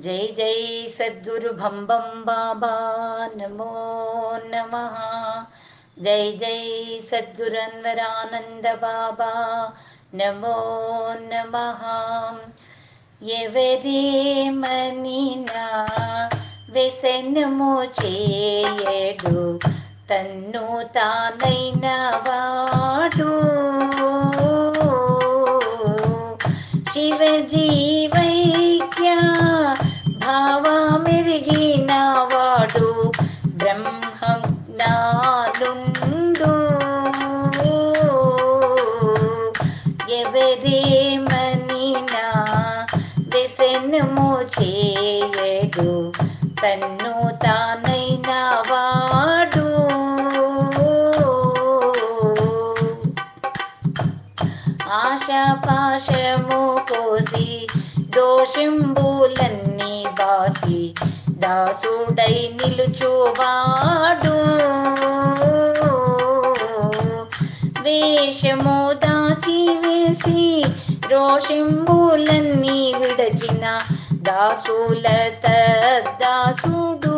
జై జై సద్గురు భంబం బాబా నమో నమః. జై జై సద్గురు అన్వరానంద బాబా నమో నమః. ఎవరేమనినా వ్యసనము చేయడు, తన్ను తానైన వాడు శివ జీవైక్య భావమెరిగిన వాడు బ్రహ్మజ్ఞానుండు. ఎవరేమనినా వ్యసనము చేయడు, తన్ను తానైన వాడు ఆశాపాశము కోసి దోషంబులన్నీ బాసి దాసుడై నిలుచువాడు. వేషము దాచి వేసి రోషంబులన్నీ విడచిన దాసుల తద్దాసుడు.